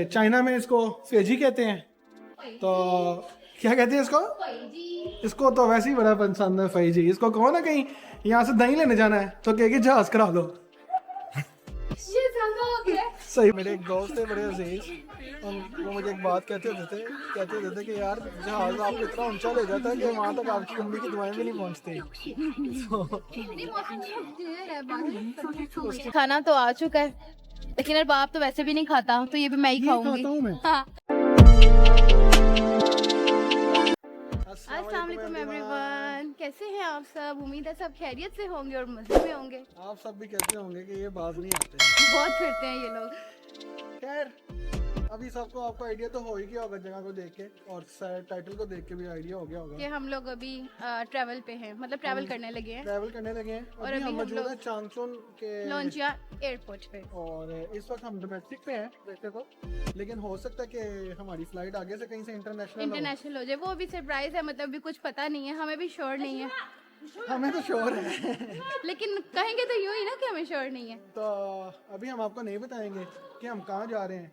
China में इसको फेजी कहते हैं। तो क्या कहते हैं इसको? इसको तो वैसे ही बड़ा पसंद है फैजी। इसको कहो ना कहीं यहाँ से दही लेने जाना है तो कहेगी जहाज करा दो। सही। मेरे एक दोस्त है बड़े अजीज, वो मुझे एक बात कहते होते थे कि यार जहाज आपको इतना ऊंचा ले जाता है कि वहाँ तक आपकी मम्मी की दुआएं भी नहीं पहुँचती। खाना तो आ चुका है, लेकिन यार बाप तो वैसे भी नहीं खाता, तो ये भी मैं ही खाऊंगी। खाता हूँ मैं। हाँ। अस्सलाम वालेकुम एवरीवन, कैसे हैं आप सब? उम्मीद है सब खैरियत से होंगे और मजे में होंगे। आप सब भी कहते होंगे कि ये बाज नहीं आते। बहुत फिरते हैं ये लोग। खैर अभी सबको आपको आइडिया तो हो ही गया होगा जगह को देख के, और टाइटल को देख के भी आइडिया हो गया होगा कि हम लोग अभी ट्रैवल पे हैं, मतलब ट्रैवल करने लगे हैं। ट्रैवल करने लगे हैं। और अभी हम अभी हम मौजूद लोग हैं चांगचुन के लोंजिया एयरपोर्ट पे। और इस वक्त हम डोमेस्टिक पे हैं वैसे तो, लेकिन हो सकता है कि हमारी फ्लाइट आगे से कहीं से इंटरनेशनल हो जाए, वो भी सरप्राइज है, मतलब अभी कुछ पता नहीं है, हमें भी श्योर नहीं है। हमें तो श्योर है लेकिन कहेंगे तो यूं ही ना कि हमें श्योर नहीं है। तो अभी हम आपको नहीं बताएंगे कि हम कहाँ जा रहे हैं,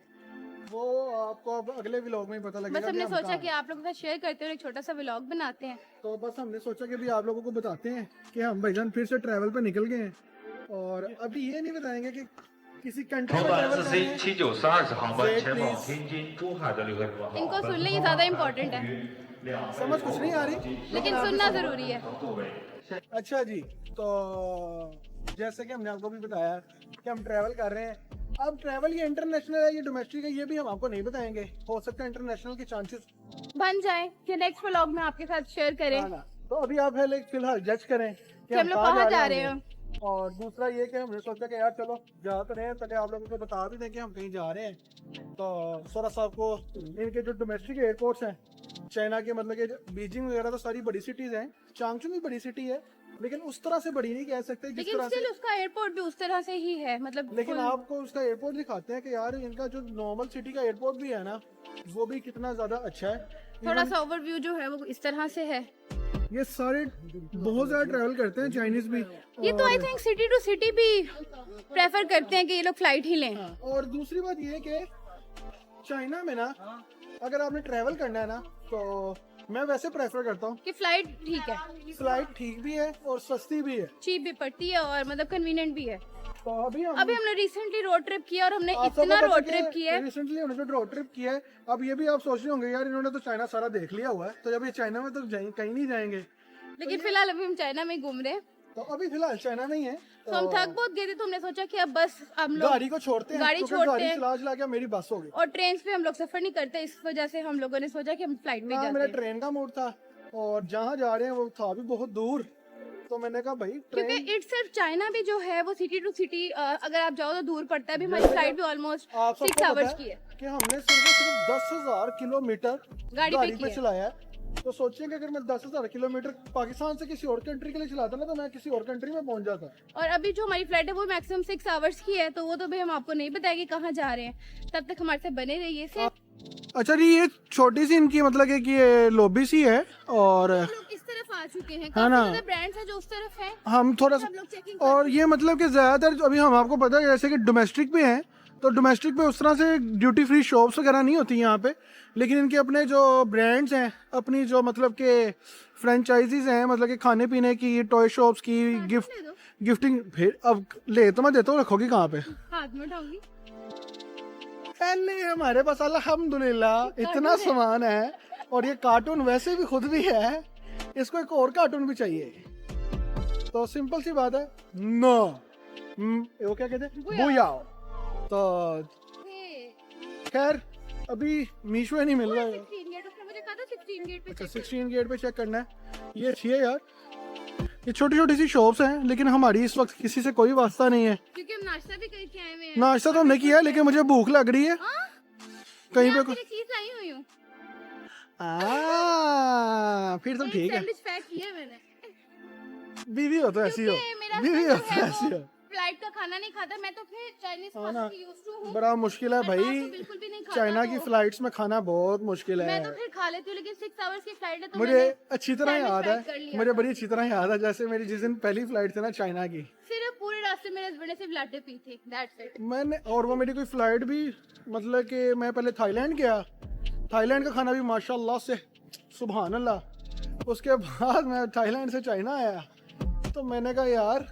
वो आपको अब अगले व्लॉग में ही पता लगेगा। बस हमने हम सोचा कहाँ कि आप लोगों के साथ शेयर करते हुए एक छोटा सा व्लॉग बनाते हैं। तो बस हमने सोचा कि भी आप लोगों को बताते हैं कि हम भाईजान फिर से ट्रैवल पे निकल गए हैं। और अभी ये नहीं बताएंगे कि किसी कंट्री में ट्रैवल कर रहे हैं। 747航班前往天津、珠海的旅客们好。 इनको सुन ले, ये ज्यादा इम्पोर्टेंट है, समझ कुछ नहीं आ रही, लेकिन सुनना जरूरी है। अच्छा जी, तो जैसे कि हमने आपको भी बताया कि हम ट्रैवल कर रहे हैं। अब ट्रैवल ये इंटरनेशनल है, ये डोमेस्टिक है, ये भी हम आपको नहीं बताएंगे। हो सकता है इंटरनेशनल के चांसेस बन जाए कि नेक्स्ट व्लॉग में आपके साथ शेयर करें तो अभी आप फिलहाल जज करें कि हम लोग कहाँ जा रहे होंगे। हैं। और दूसरा ये कि हमने सोचा कि यार चलो जा तो रहे हैं, पहले आप लोगों को बता भी दें कि हम कहीं जा रहे हैं। तो थोड़ा सा आपको इनके जो डोमेस्टिक एयरपोर्ट्स हैं चाइना के, मतलब कि बीजिंग वगैरह तो सारी बड़ी सिटीज हैं, चांगचुन भी बड़ी सिटी है, लेकिन उस तरह से बड़ी नहीं कह सकते जिस लेकिन तरह से। स्टिल उसका एयरपोर्ट भी उस तरह से ही है, मतलब लेकिन आपको उसका एयरपोर्ट दिखाते हैं कि यार इनका जो नॉर्मल सिटी का एयरपोर्ट भी है ना, वो भी कितना ज्यादा अच्छा है। थोड़ा सा ओवरव्यू जो है वो इस तरह से है। ये सारे बहुत ज्यादा ट्रैवल करते हैं चाइनीज भी। ये तो I think city to city भी प्रेफर करते हैं कि ये लोग फ्लाइट ही लें। और दूसरी बात ये है कि चाइना में ना अगर आपने ट्रैवल करना है ना, तो मैं वैसे प्रेफर करता हूँ कि फ्लाइट ठीक है, फ्लाइट ठीक भी है और सस्ती भी है, चीप भी पड़ती है और मतलब कन्वीनियंट भी है। तो अभी हमने रिसेंटली रोड ट्रिप किया और हमने इतना रोड ट्रिप किया है। रिसेंटली हमने जो रोड ट्रिप किया है, अब ये भी आप सोच रहे होंगे यार इन्होंने तो चाइना सारा देख लिया हुआ है, तो जब ये चाइना में तो कहीं नहीं जाएंगे। लेकिन फिलहाल अभी हम चाइना में घूम रहे हैं, तो अभी फिलहाल चाइना में ही है। तो हम थक बहुत गए थे, तो हमने सोचा कि अब बस हम लोग गाड़ी को छोड़ते हैं, गाड़ी क्योंकि छोड़ते गाड़ी हैं। चला चला के मेरी बस हो गई और ट्रेन पे हम लोग सफर नहीं करते, इस वजह से हम लोगों ने सोचा कि हम फ्लाइट में ना। जाते मेरा हैं, ट्रेन का मूड था और जहाँ जा रहे हैं वो था भी बहुत दूर, तो मैंने कहा भाई ट्रेन। क्योंकि इट्स सिर्फ चाइना भी जो है वो सिटी टू सिटी अगर आप जाओ तो दूर पड़ता है। अभी हमारी फ्लाइट भी ऑलमोस्ट 6 आवर्स की है कि हमने सिर्फ 10,000 किलोमीटर गाड़ी पे पे चलाया है। तो सोचिए कि अगर मैं 10,000 किलोमीटर पाकिस्तान से किसी और कंट्री के लिए चलाता ना, तो मैं किसी और कंट्री में पहुंच जाता। और अभी जो हमारी फ्लाइट है वो मैक्सिमम 6 आवर्स की है, तो वो तो भी हम आपको नहीं बताएंगे कहाँ जा रहे हैं, तब तक हमारे साथ बने रहिए। सिर्फ अच्छा जी, ये छोटी सी इनकी मतलब कि ये लॉबी सी है और हम लोग इस तरफ आ चुके हैं, है काफी ना। ज्यादा ब्रांड्स हैं जो उस तरफ हैं, हम थोड़ा सा हम लोग चेकिंग और ये मतलब कि ज्यादातर अभी हम आपको पता है जैसे कि डोमेस्टिक पे हैं, तो डोमेस्टिक पे उस तरह से ड्यूटी फ्री शॉप्स वगैरह नहीं होती यहाँ पे, लेकिन इनके अपने जो ब्रांड्स हैं, अपनी जो मतलब के फ्रेंचाइजीज हैं, मतलब कि खाने पीने की, टॉय शॉप्स की, गिफ्टिंग। फिर अब ले तो मैं देता हूँ, रखोगी कहाँ पे? हाथ में उठाऊंगी। पहले हमारे पास अल्हम्दुलिल्लाह इतना सामान है, और ये कार्टून वैसे भी खुद भी है, इसको एक और कार्टून भी चाहिए। तो सिंपल सी बात है, नो वो क्या कहते हैं, बुयाओ। तो खैर अभी मीशो नहीं मिल रहा है। 16 गेट, उसने मुझे कहा था 16 गेट पे अच्छा check 16 गेट पे चेक करना है। ये अच्छी है यार, ये छोटी छोटी सी शॉप्स हैं, लेकिन हमारी इस वक्त किसी से कोई वास्ता नहीं है। क्योंकि हम नाश्ता भी करके आए हुए हैं। नाश्ता तो हमने किया है, लेकिन मुझे भूख लग रही है। कहीं पे मैं चीज लाई हुई हूँ, फिर तो ठीक है। सैंडविच पैक किया है मैंने। बीवी हो तो ऐसी हो, क्योंकि मेरा बीवी हो husband तो जो है ऐसी हो। वो फ्लाइट का खाना नहीं खाता, मैं तो फिर चाइनीज ना, की यूज्ड टू हूँ। बड़ा मुश्किल है मैं बाहर भाई, तो बिल्कुल भी नहीं खाता, चाइना की तो फ्लाइट्स में खाना बहुत मुश्किल मैं है। तो फिर खा लेती हूँ, लेकिन 6 आवर्स की फ्लाइट है तो मुझे मैंने अच्छी तरह sandwich याद pack कर है, लिया मुझे था। बड़ी अच्छी तरह याद है, जैसे मेरी जिस दिन पहली फ्लाइट थी ना चाइना की, सिर्फ पूरे रास्ते मेरे हस्बैंड ने सिर्फ लाटे पी थी, दैट्स इट। मैंने, और वो मेरी कोई फ्लाइट भी, मतलब कि मैं पहले थाईलैंड गया, थाईलैंड का खाना भी माशाल्लाह से सुभान अल्लाह। उसके बाद मैं थाईलैंड से चाइना आया, तो मैंने कहा यार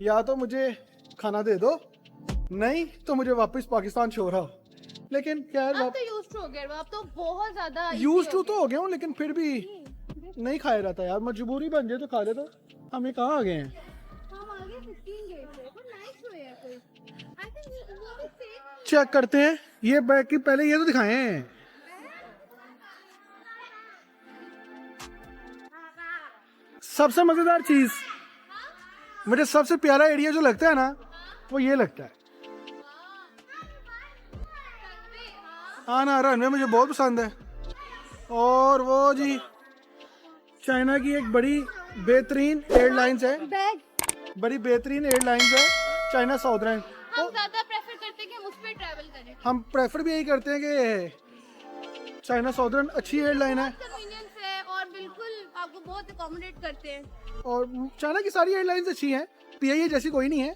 या तो मुझे खाना दे दो, नहीं तो मुझे वापस पाकिस्तान छोड़ आओ। लेकिन खैर अब तो यूज्ड हो गए, अब तो बहुत ज्यादा यूज टू तो हो गया हूँ, लेकिन फिर भी नहीं खाया जाता यार, मजबूरी बन जाए तो खा ले। तो हम ये कहाँ आ गए हैं? हम आगे 15 गेट पे, पर नाइस हुए है कोई। आई थिंक वो भी सेफ। चेक करते हैं ये बैग की, पहले ये तो दिखाए हैं। सबसे मजेदार चीज, मुझे सबसे प्यारा एरिया जो लगता है ना, वो ये लगता है। हाँ ना, रनवे मुझे बहुत पसंद है। और वो जी चाइना की एक बड़ी बेहतरीन एयरलाइंस है, बैग बड़ी बेहतरीन एयरलाइंस है चाइना साउदर्न। हम ज्यादा प्रेफर करते हैं कि हम उस पे ट्रैवल करें। हम प्रेफर भी यही करते हैं कि चाइना साउदर्न अच्छी एयरलाइन है, कन्वीनियंस है और बिल्कुल आपको बहुत अकोमोडेट करते हैं। और चाइना की सारी एयरलाइंस अच्छी हैं, पीआईए जैसी कोई नहीं है।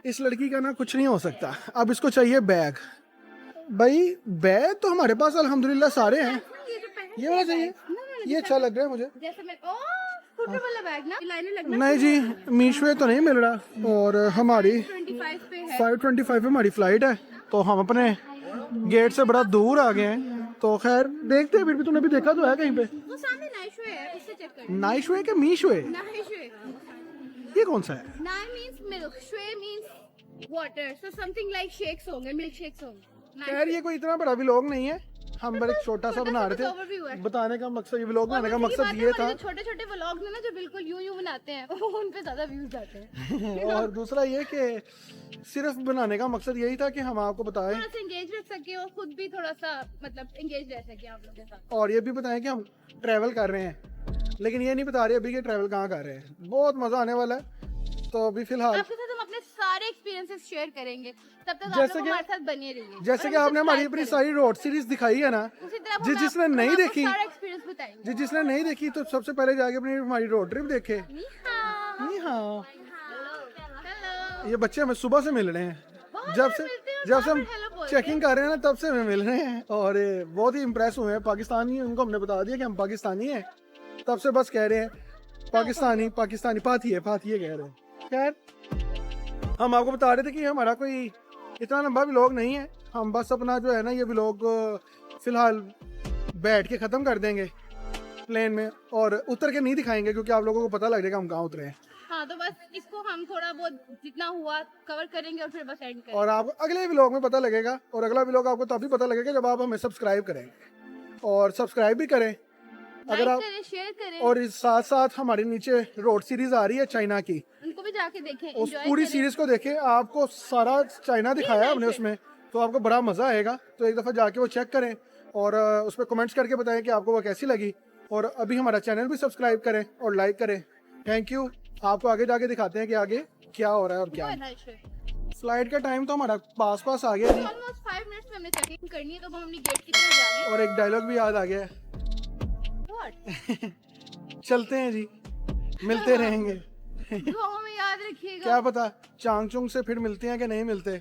इस लड़की का ना कुछ नहीं हो सकता। अब इसको चाहिए बैग। भाई बैग तो हमारे पास अल्हम्दुलिल्लाह सारे हैं। ये जो पहन ये वाला चाहिए, ये अच्छा लग रहा है मुझे। जैसे मैं ओ स्कूटर वाला बैग ना, लाइनें लगना। नहीं जी, मीशो तो नहीं मिल रहा, और हमारी 25 पे है। 5:25 पे हमारी फ्लाइट है, तो हम अपने गेट से बड़ा दूर आ गए हैं। तो खैर देखते हैं, फिर भी तूने भी देखा तो है कहीं पे। वो सामने नाइशवे है, उससे चेक कर। नाइशवे के मीशवे, नाइशवे, ये कौन सा है? नाइ मींस मिल्क, श्वे means water, so something like shakes होंगे, मिल्क शेक्स होंगे। खैर ये कोई इतना बड़ा व्लॉग नहीं है, हम बड़े छोटा सा बना रहे overview है। थे। बताने का मकसद, ये व्लॉग बनाने का मकसद ये था। छोटे छोटे व्लॉग में ना जो बिल्कुल यूं बनाते हैं उन पे ज्यादा व्यूज आते हैं। और दूसरा ये कि सिर्फ बनाने का मकसद यही था कि हम आपको बताएं, थोड़ा सा एंगेज रह सके और खुद भी थोड़ा सा मतलब एंगेज रह सके आप लोगों के साथ। और ये भी बताएं कि हम ट्रैवल कर रहे हैं, लेकिन ये नहीं बता रहे अभी कि ट्रैवल कहाँ कर रहे हैं। बहुत मजा आने वाला है। तो अभी फिलहाल आपके साथ हम अपने सारे एक्सपीरियंसेस शेयर करेंगे, तब तक आप जैसे लोग कि- हमारे साथ बने रहिए। जैसे और कि आपने हमारी subscribe अपनी करें। सारी रोड सीरीज दिखाई है ना, उसी तरह जिस जिसने नहीं देखी, सारा एक्सपीरियंस बताएंगे। जिसने नहीं देखी तो सबसे पहले जाके अपनी हमारी रोड ट्रिप देखे। नी हाओ। नहीं हाँ, हेलो। ये बच्चे हमें सुबह से मिल रहे हैं, बहुत जब बार से मिलते हैं और जब से हम बार-बार hello बोलते चेकिंग कर रहे हैं ना, तब से हमें मिल रहे हैं। और बहुत ही इम्प्रेस हुए हैं पाकिस्तानी, उनको हमने बता दिया कि हम पाकिस्तानी हैं, तब से बस कह रहे हैं पाकिस्तानी पाकिस्तानी, पाती है कह रहे हैं। खैर हम आपको बता रहे थे कि हमारा कोई इतना लंबा व्लॉग नहीं है, हम बस अपना जो है ना ये व्लॉग फिलहाल बैठ के ख़त्म कर देंगे प्लेन में, और उतर के नहीं दिखाएंगे क्योंकि आप लोगों को पता लग जाएगा हम कहाँ उतरे हैं। हाँ, तो बस इसको हम थोड़ा बहुत जितना हुआ कवर करेंगे और फिर बस एंड करेंगे। और आप अगले व्लॉग में पता लगेगा, और अगला व्लॉग आपको तभी पता लगेगा जब आप हमें सब्सक्राइब करेंगे, और सब्सक्राइब भी करें अगर लाइक आप, करें, शेयर करें, और इस साथ साथ हमारे नीचे रोड सीरीज आ रही है चाइना की, उनको भी जाके देखें, उस enjoy पूरी करें। सीरीज को देखें। आपको सारा चाइना दिखाया है हमने उसमें, तो आपको बड़ा मजा आएगा। तो एक दफा जाके वो चेक करें और उस पर कमेंट्स करके बताएं कि आपको वो कैसी लगी, और अभी हमारा चैनल भी सब्सक्राइब करें और लाइक करें। Thank you. आपको आगे जाके दिखाते हैं कि आगे क्या हो रहा है और क्या बहुत नहीं। nice है। फ्लाइट का टाइम तो हमारा पास आ गया जी, Almost 5 मिनट्स में हमने चेकिंग करनी है, तो हम अपनी गेट की तरफ जा रहे हैं। और एक डायलॉग भी याद आ गया है। What? चलते हैं जी, मिलते रहेंगे। दुआओं में याद रखिएगा। क्या पता चांगचुंग से फिर मिलते हैं कि नहीं मिलते।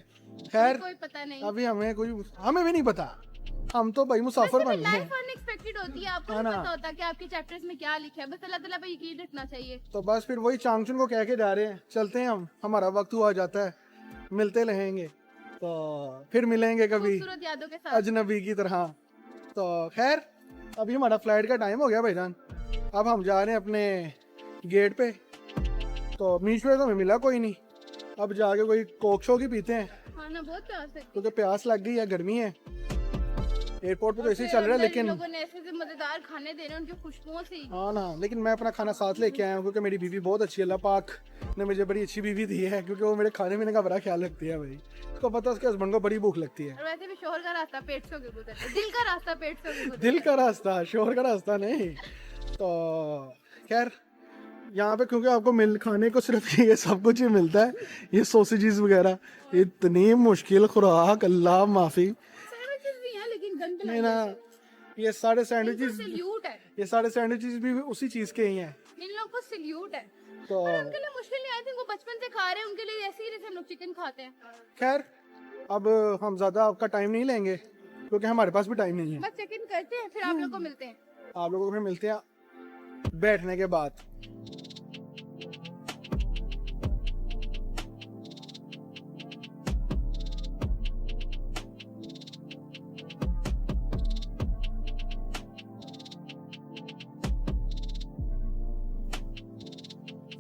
खैर कोई पता नहीं। अभी हमें भी नहीं पता, हम तो भाई मुसाफिर बन गए हैं। लाइफ अनएक्सपेक्टेड होती है, आपको हाँ नहीं ना। पता होता कि आपके चैप्टर्स में क्या लिखा है। बस अल्लाह ताला पे यकीन रखना चाहिए। तो बस फिर वही चांगचुन को कह के जा रहे हैं, चलते हैं हम, हमारा वक्त हुआ जाता है, मिलते रहेंगे। तो फिर मिलेंगे कभी खूबसूरत यादों के साथ। अजनबी की तरह। तो खैर अभी हमारा फ्लाइट का टाइम हो गया भाईजान, अब हम जा रहे हैं अपने गेट पे। तो मीशो तो हमें मिला कोई नहीं, अब जाके कोई कोक शो की पीते हैं हाँ ना, बहुत प्यास है। क्योंकि प्यास लग गई है, गर्मी है। एयरपोर्ट पे तो ऐसे ही चल रहा है, लेकिन लोगों ने ऐसे मजेदार खाने दे रहे हैं उनकी खुशबुओं से ही। हाँ ना, लेकिन मैं अपना खाना साथ लेके आया हूँ क्योंकि मेरी बीवी बहुत अच्छी है। अल्लाह पाक ने मुझे बड़ी अच्छी बीवी दी है, क्योंकि वो मेरे खाने पीने का बड़ा ख्याल रखती है भाई। उसको पता है उसके हस्बैंड को बड़ी भूख लगती है। और वैसे भी शोहर का रास्ता पेट से गुजरता है, दिल का रास्ता पेट से गुजरता है। दिल का रास्ता, शोर का रास्ता नहीं। तो खैर यहाँ पे क्योंकि आपको खाने को सिर्फ ये सब कुछ ही मिलता है, ये सॉसेजेस वगैरह, इतनी मुश्किल खुराक, अल्लाह माफी। सैंडविचेस भी हैं लेकिन गंद नहीं ना, ये सारे सैंडविचेस सल्यूट है, ये सारे सैंडविचेस भी उसी चीज के ही हैं। इन लोगों को सल्यूट है। तो और उनके लिए मुश्किल नहीं, आई थिंक वो बचपन से खा रहे हैं, उनके लिए ऐसे ही जैसे हम लोग चिकन खाते हैं। खैर अब हम ज्यादा आपका टाइम नहीं लेंगे क्योंकि हमारे पास भी टाइम नहीं है। बस चेक इन करते हैं, फिर आप लोग को मिलते हैं। आप लोगों को फिर मिलते हैं बैठने के बाद।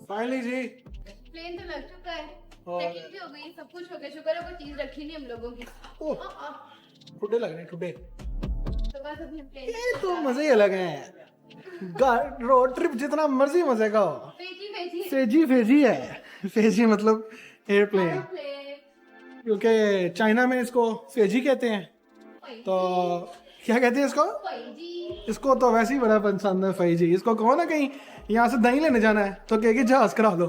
फाइनली जी प्लेन तो लग चुका है, और- चेकिंग भी हो गई, सब कुछ हो गया। शुक्र है कोई चीज रखी नहीं हम लोगों की। ओह ठुड्डे लग रहे हैं ठुड्डे। तो बस अभी हम प्लेन ये तो मजे ही अलग हैं। रोड ट्रिप जितना मर्जी मजे का हो, फेजी फेजी फेजी फेजी है। फेजी मतलब एयरप्लेन, प्लेन क्योंकि चाइना में इसको फेजी कहते हैं। तो क्या कहते हैं इसको? फेजी। इसको तो वैसे ही बड़ा पसंद है फेजी। इसको कहो ना कहीं यहाँ से दही लेने जाना है तो कहेगी जहाज करा दो।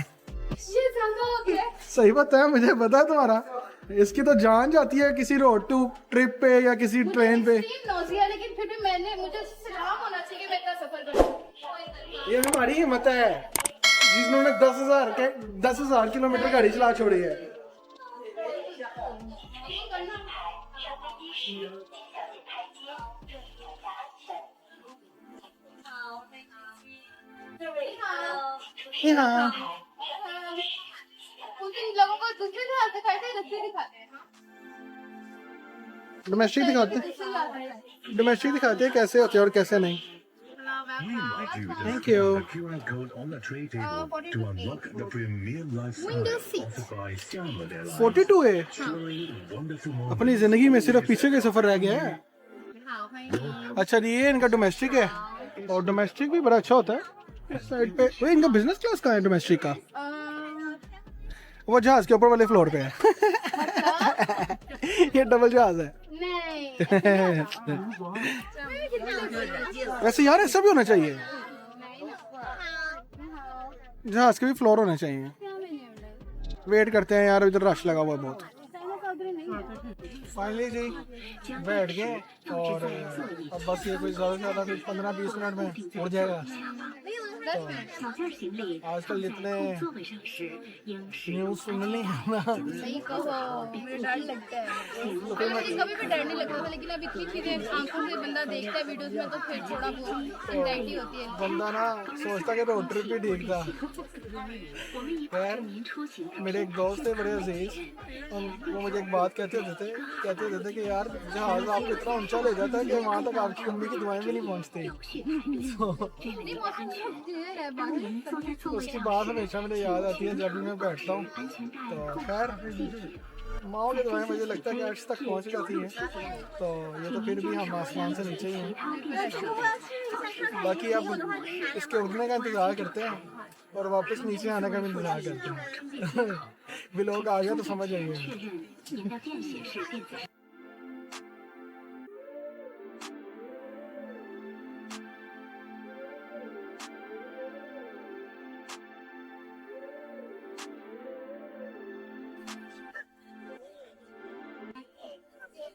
ये ज्यादा हो गया। सही बात है, मुझे पता है तुम्हारा। इसकी तो जान जाती है किसी रोड टू ट्रिप पे या किसी ट्रेन पे। नौसिया, लेकिन फिर भी मुझे सलाम होना चाहिए, मैं इतना सफर करूं। ये हमारी हिम्मत है जिन्होंने 10,000 किलोमीटर गाड़ी चला छोड़ी है। हाँ उन लोगों को दूसरे जहाज दिखाते हैं, रस्ते दिखाते हैं। डोमेस्टिक दिखाते हैं कैसे होते हैं और कैसे नहीं। Thank you. The QR code on the tray table to unlock the premier lifestyle Window seat. offered by Xiamen Airlines. 42 है। Enjoy wonderful moments. अपनी जिंदगी में सिर्फ पीछे के सफर रह गया है। हाँ भाई। अच्छा ये इनका डोमेस्टिक है और डोमेस्टिक भी बड़ा अच्छा होता है। इस साइड पे वो इनका बिजनेस क्लास का है डोमेस्टिक का। वो जहाज के ऊपर वाले फ्लोर पे है। ये डबल जहाज है। नहीं। वैसे यार ऐसा भी होना चाहिए, जहाज के भी फ्लोर होने चाहिए। वेट करते हैं यार, इधर रश लगा हुआ है बहुत। फाइनली जी बैठ गए और अब बस ये कोई ज़्यादा से ज़्यादा 15-20 मिनट में उड़ जाएगा। आजकल इतने न्यूज़ सुनने नहीं है ना। सही कहो, मुझे डर लगता है। मुझे कभी भी डर नहीं लगता था, लेकिन अब इतनी चीजें आंखों से बंदा देखता है वीडियोस में तो फिर थोड़ा बहुत एंजाइटी होती है। बंदा ना सोचता कि रोड ट्रिप भी ठीक था। खैर मेरे एक दोस्त थे बड़े अजीज, वो मुझे एक बात कहते होते थे कि यार जहाज आपको इतना ऊंचा ले जाता है कि वहाँ तक आपकी मम्मी की दुआएं भी नहीं पहुँचती। नहीं, मौसम बहुत क्लियर है, बारिश उसकी बात हमेशा मुझे याद आती है जब भी मैं बैठता हूँ। तो खैर माओ की दुआएं मुझे लगता है कि अर्श तक पहुँच जाती हैं। तो ये तो फिर भी हम आसमान से नीचे ही हैं। बाकी अब इसके उड़ने का इंतज़ार करते हैं और वापस नीचे आने का भी इंतज़ार करते हैं। व्लॉग आ गया तो समझ आइए।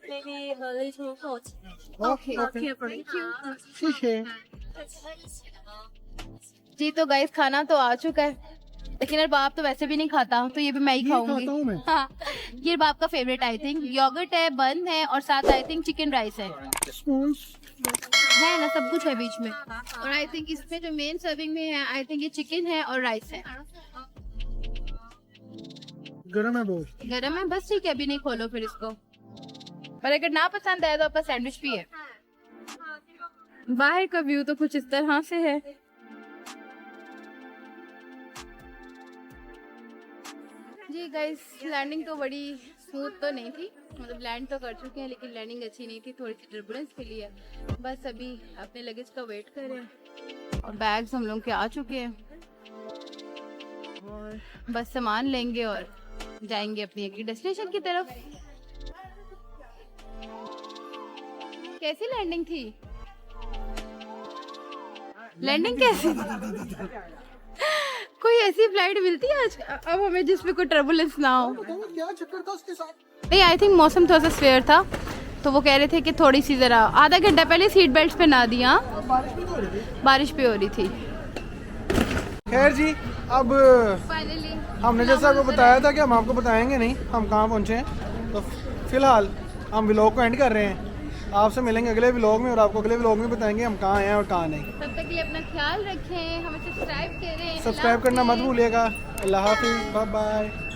Maybe a little hot. Okay Okay, thank you. ठीक है। जी। तो गाइस खाना तो आ चुका है, लेकिन यार बाप तो वैसे भी नहीं खाता, तो ये भी मैं ही ये खाता खाऊंगी। हूँ मैं। हाँ, ये बाप का फेवरेट आई थिंक। योगर्ट है, बन है और साथ आई थिंक चिकन राइस है ना, सब कुछ है बीच में। और आई थिंक इसमें जो मेन सर्विंग में है आई थिंक ये चिकन है और राइस है। गरम है बहुत। गरम है, बस ठीक है, अभी नहीं खोलो फिर इसको। और अगर ना पसंद आए तो आपका सैंडविच भी है। बाहर का व्यू तो कुछ इस तरह से है। जी गाइस, लैंडिंग तो बड़ी स्मूथ तो नहीं थी, मतलब लैंड तो कर चुके हैं लेकिन लैंडिंग अच्छी नहीं थी, थोड़ी सी टर्बुलेंस के लिए। बस अभी अपने लगेज का वेट कर रहे हैं और बैग्स हम लोग के आ चुके हैं और बस सामान लेंगे और जाएंगे अपनी अगली डेस्टिनेशन की तरफ। कैसी लैंडिंग थी? लैंडिंग कैसी? कोई ऐसी फ्लाइट मिलती है आज अब हमें जिसमें कोई टर्बुलेंस ना हो? क्या चक्कर था उसके साथ? नहीं, आई थिंक मौसम थोड़ा सा फेयर था तो वो कह रहे थे कि थोड़ी सी ज़रा आधा घंटा पहले सीट बेल्ट पहना दिया। बारिश भी हो रही थी। खैर जी, अब फाइनली हमने जैसा आपको बताया था कि हम आपको बताएंगे नहीं हम कहाँ पहुँचे हैं, तो फिलहाल हम व्लॉग को एंड कर रहे हैं। आपसे मिलेंगे अगले व्लॉग में और आपको अगले व्लॉग में बताएंगे हम कहाँ हैं और कहाँ नहीं। तब तक के लिए अपना ख्याल रखें, हमें सब्सक्राइब करें। सब्सक्राइब करना मत भूलिएगा। अल्लाह हाफिज़, बाय बाय।